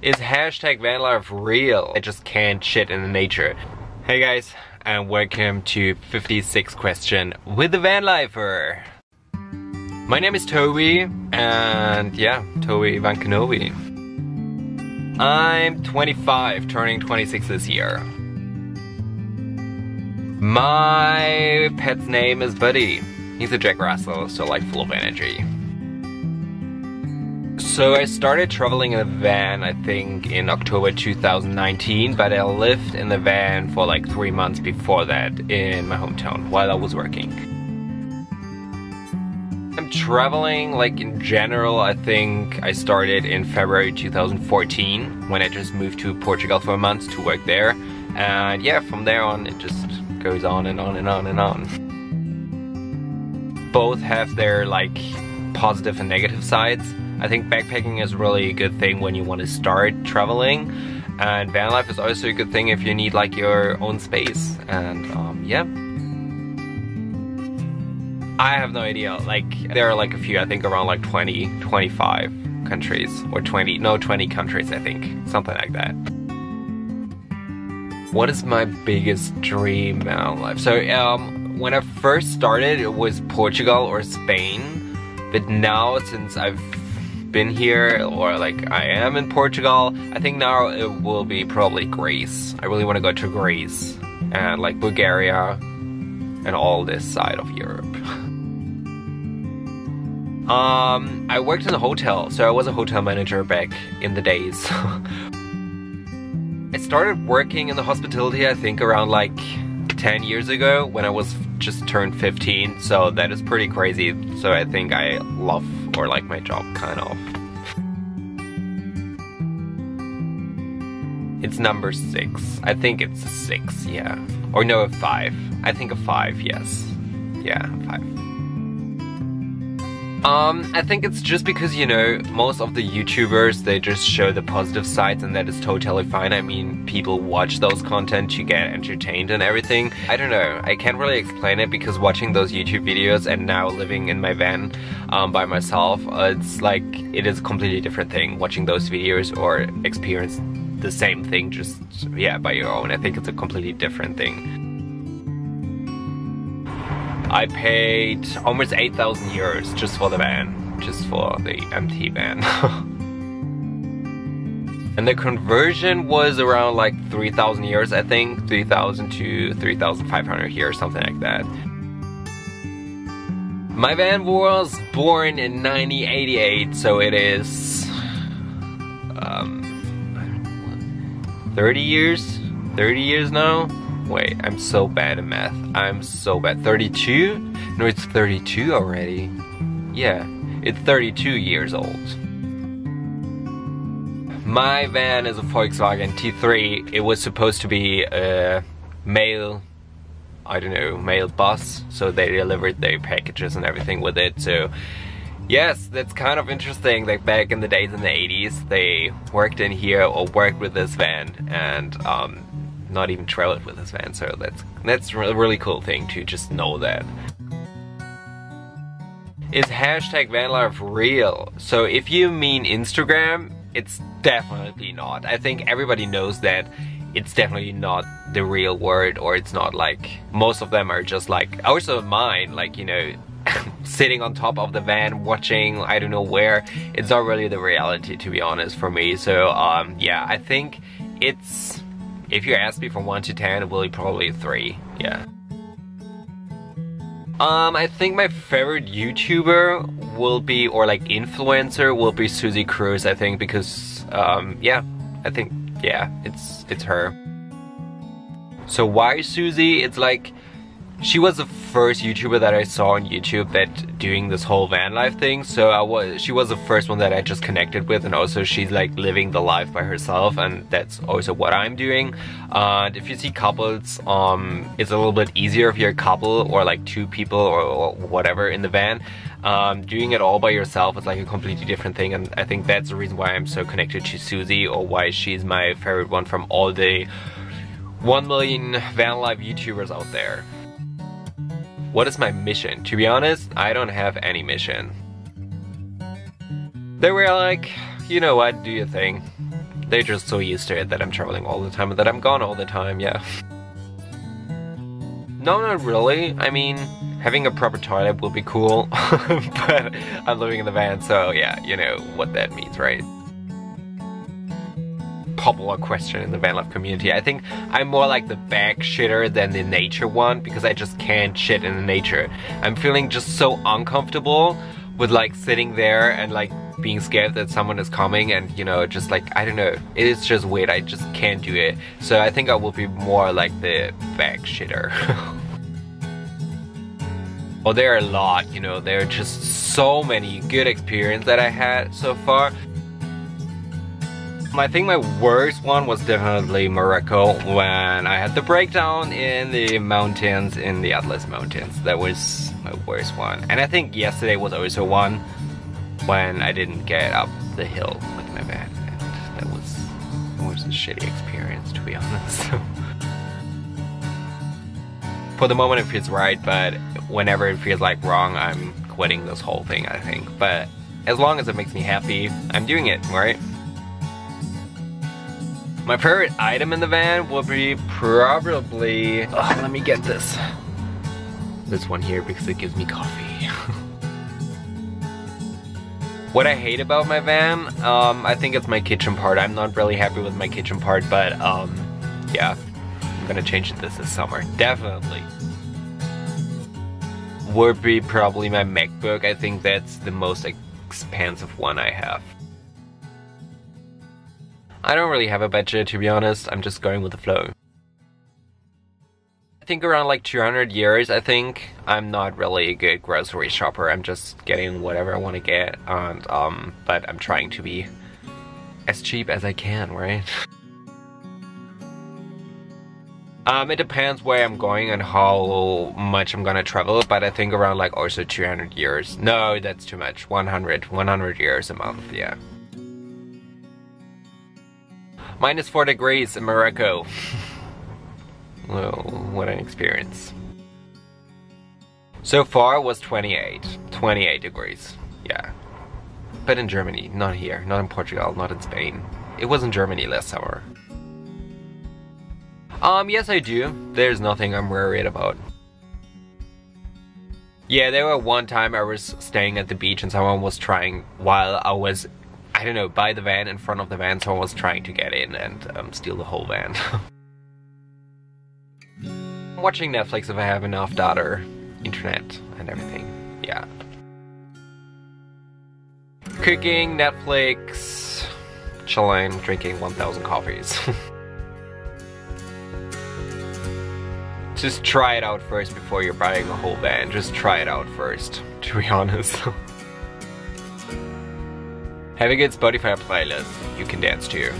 Is hashtag Vanlifer real? I just can't shit in the nature. Hey guys, and welcome to 56 question with the Vanlifer. My name is Toby, and yeah, Toby Van Kenobi. I'm 25, turning 26 this year. My pet's name is Buddy. He's a Jack Russell, so like full of energy. So I started traveling in a van, I think, in October 2019, but I lived in the van for like 3 months before that in my hometown while I was working. I'm traveling, like in general, I think I started in February 2014 when I just moved to Portugal for a month to work there. And yeah, from there on it just goes on and on and on and on. Both have their like positive and negative sides. I think backpacking is really a good thing when you want to start traveling, and van life is also a good thing if you need like your own space. And yeah, I have no idea, like there are like a few, I think around like 25 countries, or 20 countries, I think, something like that. What is my biggest dream van life? So when I first started it was Portugal or Spain, but now since I've been here, or like I am in Portugal, I think now it will be probably Greece. I really want to go to Greece and like Bulgaria and all this side of Europe. I worked in a hotel, so I was a hotel manager back in the days. I started working in the hospitality I think around like 10 years ago when I was just turned 15, so that is pretty crazy. So I think I love or like my job kind of. It's number 6. I think it's a 6, yeah. Or no, a 5. I think a 5, yes. Yeah, 5. I think it's just because, you know, most of the YouTubers, they just show the positive sides, and that is totally fine. I mean, people watch those content to get entertained and everything. I don't know, I can't really explain it, because watching those YouTube videos and now living in my van by myself, it's like, it is a completely different thing watching those videos or experience the same thing just, yeah, by your own. I think it's a completely different thing. I paid almost 8,000 euros just for the van, just for the empty van. And the conversion was around like 3,000 euros, I think, 3,000 to 3,500 here, something like that. My van was born in 1988, so it is 30 years now? Wait, I'm so bad at math. I'm so bad. 32? No, it's 32 already. Yeah, it's 32 years old. My van is a Volkswagen T3. It was supposed to be a mail, I don't know, mail bus. So they delivered their packages and everything with it. So yes, that's kind of interesting. Like back in the days in the 80s, they worked in here or worked with this van, and not even traveled with this van, so that's a really cool thing to just know that. Is hashtag Vanlifer real? So if you mean Instagram, it's definitely not. I think everybody knows that it's definitely not the real word, or it's not like, most of them are just like, also mine, like, you know, sitting on top of the van watching I don't know where. It's not really the reality, to be honest, for me. So yeah, I think it's, if you ask me from 1 to 10, it will be probably a 3, yeah. I think my favorite YouTuber will be, or like influencer, will be Susie Cruz, I think, because, yeah, I think, yeah, it's her. So why Susie? It's like, she was the first YouTuber that I saw on YouTube that doing this whole van life thing. So she was the first one that I just connected with, and also she's like living the life by herself, and that's also what I'm doing. And if you see couples, it's a little bit easier if you're a couple or like 2 people or whatever in the van. Doing it all by yourself is like a completely different thing, and I think that's the reason why I'm so connected to Susie, or why she's my favorite one from all the 1 million van life YouTubers out there. What is my mission? To be honest, I don't have any mission. They were like, you know what, do your thing. They're just so used to it that I'm traveling all the time and that I'm gone all the time, yeah. No, not really. I mean, having a proper toilet will be cool, but I'm living in the van, so yeah, you know what that means, right? Popular question in the van life community. I think I'm more like the bag shitter than the nature one, because I just can't shit in the nature. I'm feeling just so uncomfortable with like sitting there and like being scared that someone is coming, and you know, just like, I don't know, it's just weird. I just can't do it. So I think I will be more like the bag shitter. Well, there are a lot, you know, there are just so many good experiences that I had so far. I think my worst one was definitely Morocco, when I had the breakdown in the mountains, in the Atlas Mountains. That was my worst one. And I think yesterday was also one when I didn't get up the hill with my van. And that was a shitty experience, to be honest. For the moment it feels right, but whenever it feels like wrong, I'm quitting this whole thing, I think. But as long as it makes me happy, I'm doing it, right? My favorite item in the van will be probably... Oh, let me get this. This one here, because it gives me coffee. What I hate about my van, I think it's my kitchen part. I'm not really happy with my kitchen part, but yeah, I'm gonna change this summer, definitely. Would be probably my MacBook. I think that's the most expensive one I have. I don't really have a budget, to be honest. I'm just going with the flow. I think around like 200 years, I think. I'm not really a good grocery shopper. I'm just getting whatever I want to get, and but I'm trying to be as cheap as I can, right? It depends where I'm going and how much I'm gonna travel, but I think around like also 200 years. No, that's too much. 100 years a month, yeah. -4 degrees in Morocco. Well, what an experience. So far was 28 degrees, yeah. But in Germany, not here, not in Portugal, not in Spain. It was in Germany last summer. Yes I do. There's nothing I'm worried about. Yeah, there were one time I was staying at the beach and someone was trying, while I was, I don't know, by the van, in front of the van, someone was trying to get in and steal the whole van. I'm watching Netflix if I have enough data, internet, and everything, yeah. Cooking, Netflix, chilling, drinking 1,000 coffees. Just try it out first before you're buying a whole van. Just try it out first, to be honest. Have a good Spotify playlist you can dance to.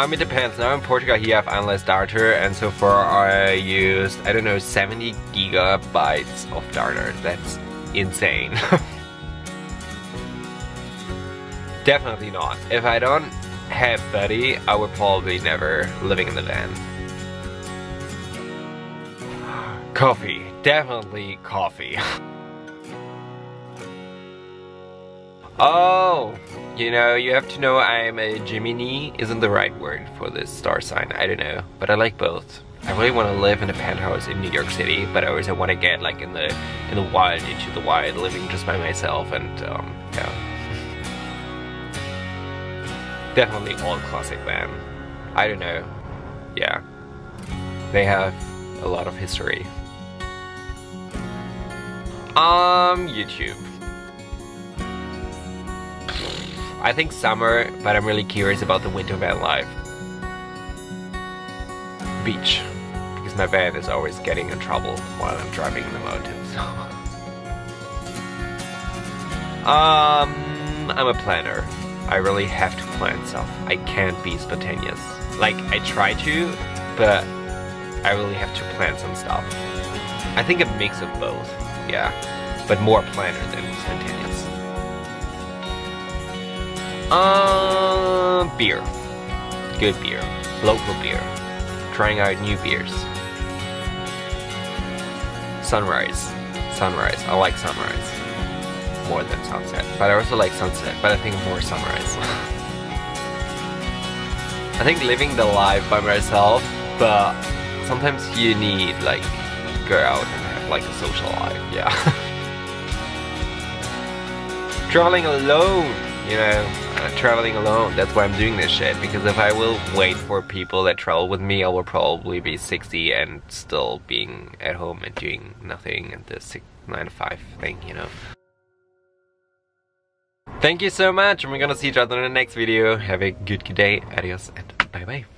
It depends. Now in Portugal here I have endless data, and so far I used, I don't know, 70 gigabytes of data. That's insane. Definitely not. If I don't have 30, I would probably never living in the van. Coffee. Definitely coffee. Oh, you know, you have to know I'm a Gemini. Isn't the right word for this star sign. I don't know, but I like both. I really want to live in a penthouse in New York City, but I also want to get like in the wild, into the wild, living just by myself, and yeah. Definitely all classic van. I don't know. Yeah. They have a lot of history. YouTube. I think summer, but I'm really curious about the winter van life. Beach. Because my van is always getting in trouble while I'm driving in the mountains. I'm a planner. I really have to plan stuff. I can't be spontaneous. Like, I try to, but I really have to plan some stuff. I think a mix of both, yeah. But more planner than spontaneous. Beer. Good beer. Local beer. Trying out new beers. Sunrise. Sunrise. I like sunrise. more than sunset. But I also like sunset, but I think more sunrise. I think living the life by myself, but sometimes you need like go out and have like a social life, yeah. Traveling alone, you know, traveling alone, that's why I'm doing this shit, because if I will wait for people that travel with me, I will probably be 60 and still being at home and doing nothing and the 9 to 5 thing, you know. Thank you so much, and we're gonna see each other in the next video. Have a good day, adios, and bye bye.